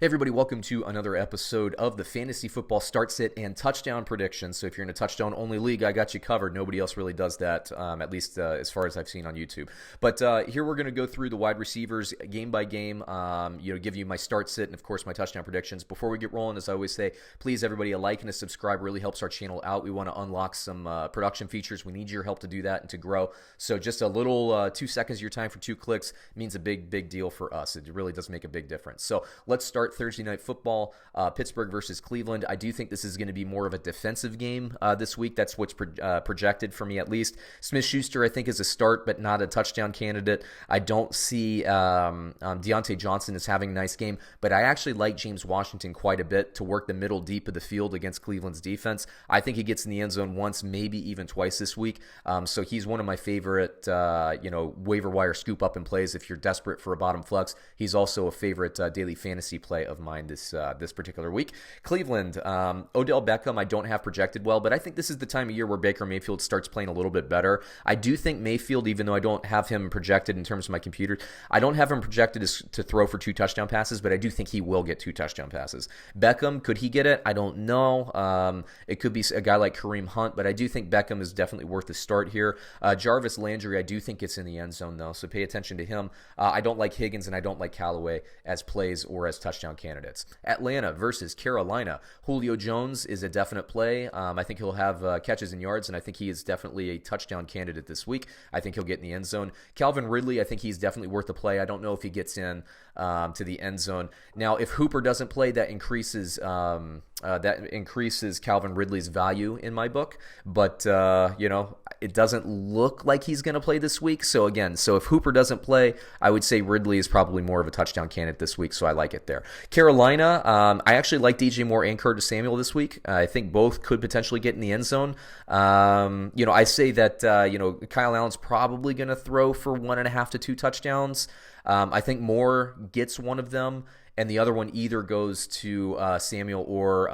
Hey everybody, welcome to another episode of the Fantasy Football Start Sit and Touchdown Predictions. So if you're in a touchdown-only league, I got you covered. Nobody else really does that, at least as far as I've seen on YouTube. But here we're going to go through the wide receivers game by game, give you my start sit and, of course, my touchdown predictions. Before we get rolling, as I always say, please, everybody, a like and a subscribe really helps our channel out. We want to unlock some production features. We need your help to do that and to grow. So just a little 2 seconds of your time for 2 clicks means a big deal for us. It really does make a big difference. So let's start Thursday Night Football, Pittsburgh versus Cleveland. I do think this is going to be more of a defensive game this week. That's what's projected for me, at least. Smith-Schuster, I think, is a start, but not a touchdown candidate. I don't see Deontay Johnson as having a nice game, but I actually like James Washington quite a bit to work the middle deep of the field against Cleveland's defense. I think he gets in the end zone once, maybe even twice this week. So he's one of my favorite, waiver wire scoop up and plays if you're desperate for a bottom flex. He's also a favorite daily fantasy play of mine this particular week. Cleveland, Odell Beckham, I don't have projected well, but I think this is the time of year where Baker Mayfield starts playing a little bit better. I do think Mayfield, even though I don't have him projected in terms of my computer, I don't have him projected to throw for 2 touchdown passes, but I do think he will get 2 touchdown passes. Beckham, could he get it? I don't know. It could be a guy like Kareem Hunt, but I do think Beckham is definitely worth a start here. Jarvis Landry, I do think gets in the end zone, though, so pay attention to him. I don't like Higgins, and I don't like Callaway as plays or as touchdown candidates. Atlanta versus Carolina. Julio Jones is a definite play. I think he'll have catches and yards, and I think he is definitely a touchdown candidate this week. I think he'll get in the end zone. Calvin Ridley, I think he's definitely worth a play. I don't know if he gets in to the end zone. Now, if Hooper doesn't play, that increases Calvin Ridley's value in my book. But, it doesn't look like he's going to play this week. So, if Hooper doesn't play, I would say Ridley is probably more of a touchdown candidate this week, so I like it there. Carolina, I actually like DJ Moore and Curtis Samuel this week. I think both could potentially get in the end zone. I say that, Kyle Allen's probably going to throw for 1.5 to 2 touchdowns. I think Moore gets one of them, and the other one either goes to Samuel or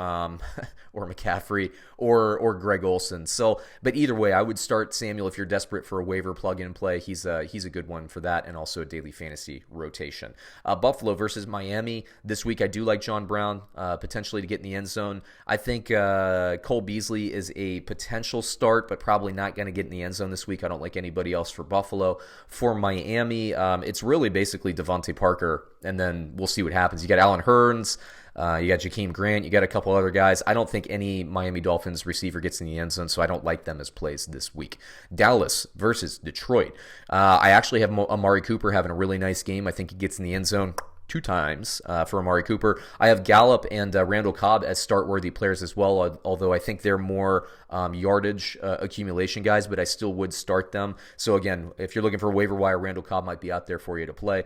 McCaffrey or Greg Olsen. So, but either way, I would start Samuel if you're desperate for a waiver plug-in play. He's a good one for that, and also a daily fantasy rotation. Buffalo versus Miami this week. I do like John Brown potentially to get in the end zone. I think Cole Beasley is a potential start, but probably not going to get in the end zone this week. I don't like anybody else for Buffalo. For Miami, it's really basically Devontae Parker, and then we'll see what happens. You got Allen Hurns. You got Jakeem Grant. You got a couple other guys. I don't think any Miami Dolphins receiver gets in the end zone, so I don't like them as plays this week. Dallas versus Detroit. I actually have Amari Cooper having a really nice game. I think he gets in the end zone 2 times for Amari Cooper. I have Gallup and Randall Cobb as start-worthy players as well, although I think they're more yardage accumulation guys, but I still would start them. So again, if you're looking for a waiver wire, Randall Cobb might be out there for you to play.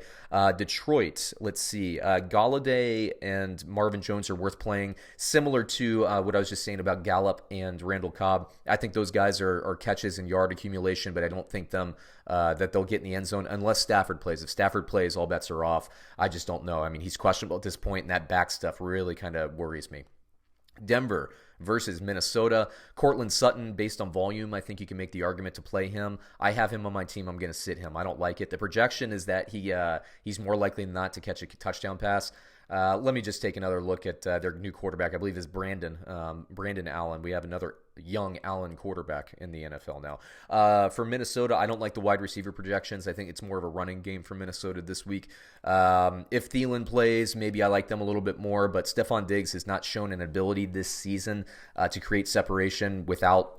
Detroit, let's see. Galladay and Marvin Jones are worth playing. Similar to what I was just saying about Gallup and Randall Cobb, I think those guys are catches and yard accumulation, but I don't think that they'll get in the end zone unless Stafford plays. If Stafford plays, all bets are off. I just don't know. I mean, he's questionable at this point, and that back stuff really kind of worries me. Denver versus Minnesota. Cortland Sutton, based on volume, I think you can make the argument to play him. I have him on my team. I'm going to sit him. I don't like it. The projection is that he's more likely than not to catch a touchdown pass. Let me just take another look at their new quarterback. I believe is Brandon Allen. We have another young Allen quarterback in the NFL now. For Minnesota, I don't like the wide receiver projections. I think it's more of a running game for Minnesota this week. If Thielen plays, maybe I like them a little bit more, but Stephon Diggs has not shown an ability this season to create separation without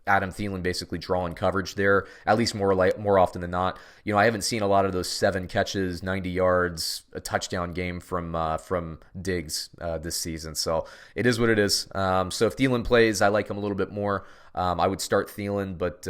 Adam Thielen basically drawing coverage there, at least more often than not. I haven't seen a lot of those 7 catches, 90 yards, a touchdown game from Diggs this season. So it is what it is. So if Thielen plays, I like him a little bit more. I would start Thielen, but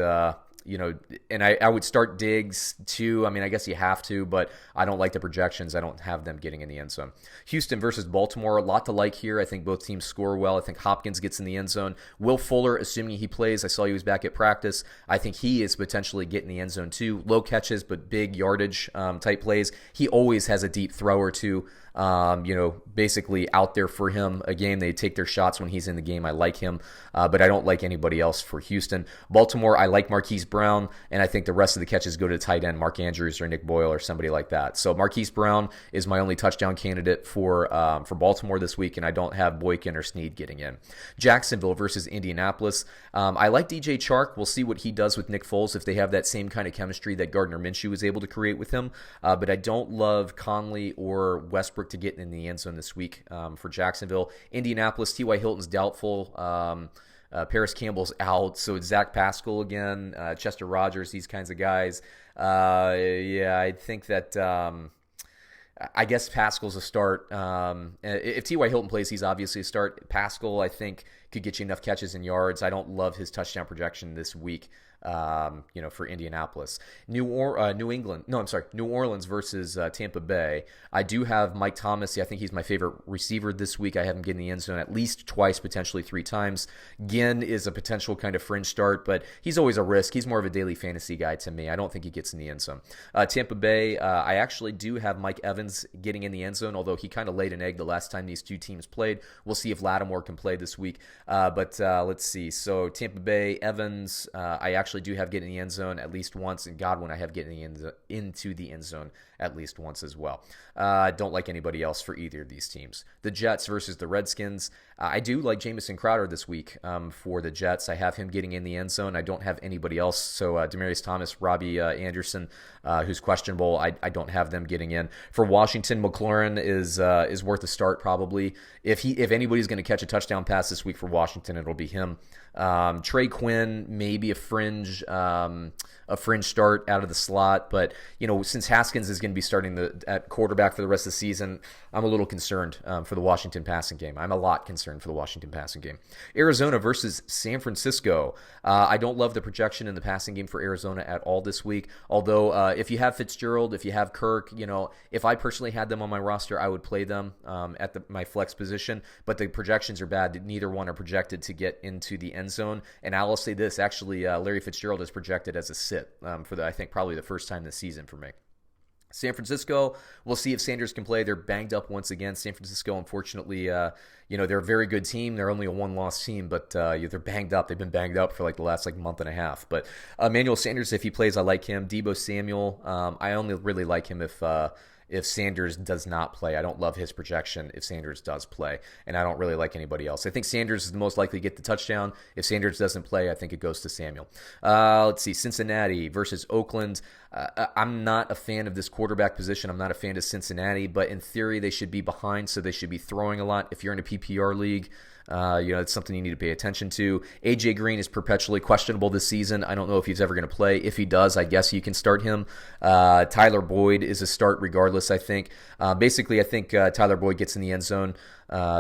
and I would start Diggs too. I mean, I guess you have to, but I don't like the projections. I don't have them getting in the end zone. Houston versus Baltimore, a lot to like here. I think both teams score well. I think Hopkins gets in the end zone. Will Fuller, assuming he plays, I saw he was back at practice. I think he is potentially getting the end zone too. Low catches, but big yardage type plays. He always has a deep throw or two. basically out there for him a game. They take their shots when he's in the game. I like him, but I don't like anybody else for Houston. Baltimore, I like Marquise Brown, and I think the rest of the catches go to tight end Mark Andrews or Nick Boyle or somebody like that. So Marquise Brown is my only touchdown candidate for Baltimore this week, and I don't have Boykin or Snead getting in. Jacksonville versus Indianapolis. I like DJ Chark. We'll see what he does with Nick Foles if they have that same kind of chemistry that Gardner Minshew was able to create with him. But I don't love Conley or Westbrook to get in the end zone this week for Jacksonville. Indianapolis, T.Y. Hilton's doubtful. Paris Campbell's out, so it's Zach Pascal again, Chester Rogers, these kinds of guys. I think that I guess Pascal's a start. If T.Y. Hilton plays, he's obviously a start. Pascal, I think, could get you enough catches and yards. I don't love his touchdown projection this week. For Indianapolis. New Orleans versus Tampa Bay. I do have Mike Thomas. I think he's my favorite receiver this week. I have him get in the end zone at least twice, potentially 3 times. Ginn is a potential kind of fringe start, but he's always a risk. He's more of a daily fantasy guy to me. I don't think he gets in the end zone. Tampa Bay, I actually do have Mike Evans getting in the end zone, although he kind of laid an egg the last time these two teams played. We'll see if Lattimore can play this week. But let's see. So Tampa Bay, Evans, I actually do have getting in the end zone at least once, and Godwin I have getting into the end zone at least once as well. I don't like anybody else for either of these teams. The Jets versus the Redskins. I do like Jamison Crowder this week for the Jets. I have him getting in the end zone. I don't have anybody else. So Demaryius Thomas, Robbie Anderson, who's questionable, I don't have them getting in. For Washington, McLaurin is worth a start probably. If anybody's going to catch a touchdown pass this week for Washington, it'll be him. Trey Quinn, maybe a fringe start out of the slot, but since Haskins is going to be starting at quarterback for the rest of the season, I'm a little concerned for the Washington passing game. I'm a lot concerned for the Washington passing game. Arizona versus San Francisco. I don't love the projection in the passing game for Arizona at all this week. Although if you have Fitzgerald, if you have Kirk, if I personally had them on my roster, I would play them at my flex position. But the projections are bad. Neither one are projected to get into the end zone. And I'll say this: actually, Larry Fitzgerald is projected as a sit for I think probably the first time this season for me. San Francisco, we'll see if Sanders can play. They're banged up once again. San Francisco, unfortunately, they're a very good team. They're only a one-loss team, but they're banged up. They've been banged up for the last month and a half. But Emmanuel Sanders, if he plays, I like him. Deebo Samuel, I only really like him if Sanders does not play. I don't love his projection if Sanders does play, and I don't really like anybody else. I think Sanders is the most likely to get the touchdown. If Sanders doesn't play, I think it goes to Samuel. Let's see, Cincinnati versus Oakland. I'm not a fan of this quarterback position. I'm not a fan of Cincinnati, but in theory, they should be behind, so they should be throwing a lot. If you're in a PPR league, it's something you need to pay attention to. AJ Green is perpetually questionable this season. I don't know if he's ever going to play. If he does, I guess you can start him. Tyler Boyd is a start regardless, I think. Basically, I think Tyler Boyd gets in the end zone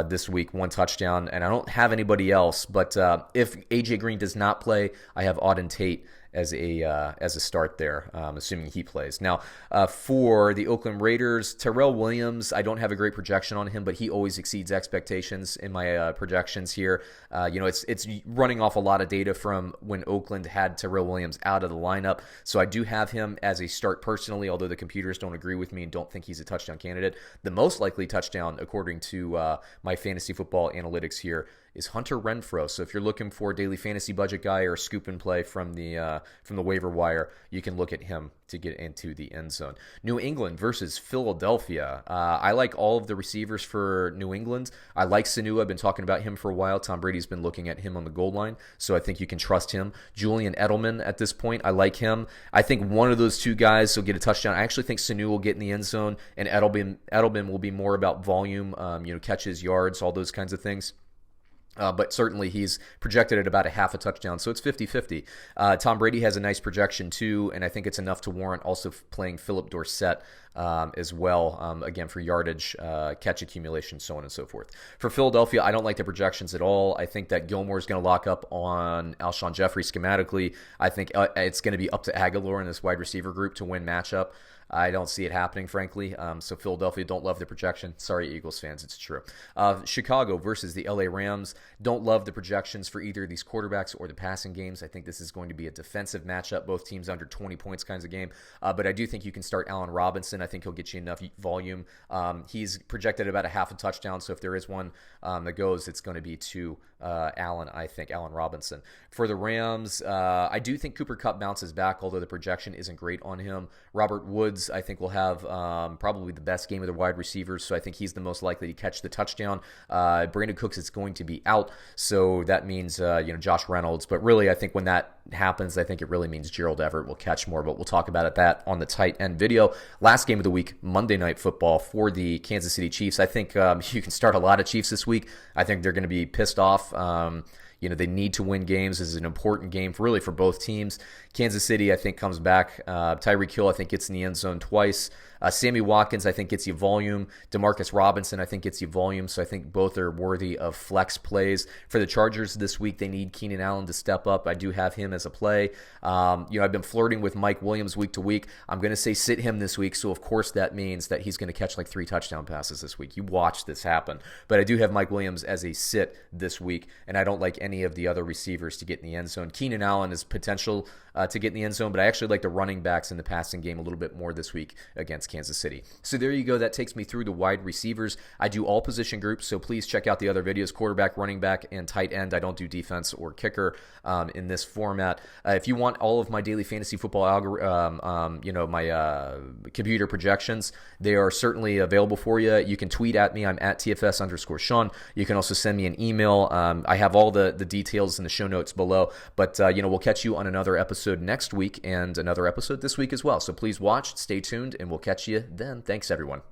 this week, 1 touchdown, and I don't have anybody else. But if AJ Green does not play, I have Auden Tate as a start there, assuming he plays. Now, for the Oakland Raiders, Terrell Williams, I don't have a great projection on him, but he always exceeds expectations in my projections here. It's running off a lot of data from when Oakland had Terrell Williams out of the lineup, so I do have him as a start personally, although the computers don't agree with me and don't think he's a touchdown candidate. The most likely touchdown, according to my fantasy football analytics here, is Hunter Renfrow. So if you're looking for a daily fantasy budget guy or a scoop and play from the waiver wire, you can look at him to get into the end zone. New England versus Philadelphia. I like all of the receivers for New England. I like Sanu. I've been talking about him for a while. Tom Brady's been looking at him on the goal line, so I think you can trust him. Julian Edelman at this point, I like him. I think one of those two guys will get a touchdown. I actually think Sanu will get in the end zone, and Edelman will be more about volume, catches, yards, all those kinds of things. But certainly he's projected at about a half a touchdown, so it's 50-50. Tom Brady has a nice projection too, and I think it's enough to warrant also playing Philip Dorsett as well, again, for yardage, catch accumulation, so on and so forth. For Philadelphia, I don't like the projections at all. I think that Gilmore's going to lock up on Alshon Jeffrey schematically. I think it's going to be up to Aguilar in this wide receiver group to win matchup. I don't see it happening, frankly. So Philadelphia, don't love the projection. Sorry, Eagles fans, it's true. Chicago versus the LA Rams. Don't love the projections for either of these quarterbacks or the passing games. I think this is going to be a defensive matchup, both teams under 20 points kinds of game. But I do think you can start Allen Robinson. I think he'll get you enough volume. He's projected about a half a touchdown, so if there is one that goes, it's going to be to Allen, I think, Allen Robinson. For the Rams, I do think Cooper Kupp bounces back, although the projection isn't great on him. Robert Woods, I think, will have probably the best game of the wide receivers, so I think he's the most likely to catch the touchdown. Brandon Cooks is going to be out, so that means Josh Reynolds. But really, I think when that happens, I think it really means Gerald Everett will catch more, but we'll talk about that on the tight end video. Last game of the week, Monday Night Football for the Kansas City Chiefs. I think you can start a lot of Chiefs this week. I think they're going to be pissed off. They need to win games. This is an important game really for both teams. Kansas City, I think, comes back. Tyreek Hill, I think, gets in the end zone twice. Sammy Watkins, I think, gets you volume. Demarcus Robinson, I think, gets you volume. So I think both are worthy of flex plays. For the Chargers this week, they need Keenan Allen to step up. I do have him as a play. I've been flirting with Mike Williams week to week. I'm going to say sit him this week. So, of course, that means that he's going to catch like 3 touchdown passes this week. You watch this happen. But I do have Mike Williams as a sit this week, and I don't like any of the other receivers to get in the end zone. Keenan Allen is potential to get in the end zone, but I actually like the running backs in the passing game a little bit more this week against Kansas City. So there you go. That takes me through the wide receivers. I do all position groups, so please check out the other videos, quarterback, running back, and tight end. I don't do defense or kicker in this format. If you want all of my daily fantasy football my computer projections, they are certainly available for you. You can tweet at me. I'm at TFS_Sean. You can also send me an email. I have all the details in the show notes below, but we'll catch you on another episode next week and another episode this week as well. So please watch, stay tuned, and we'll catch you then. Thanks, everyone.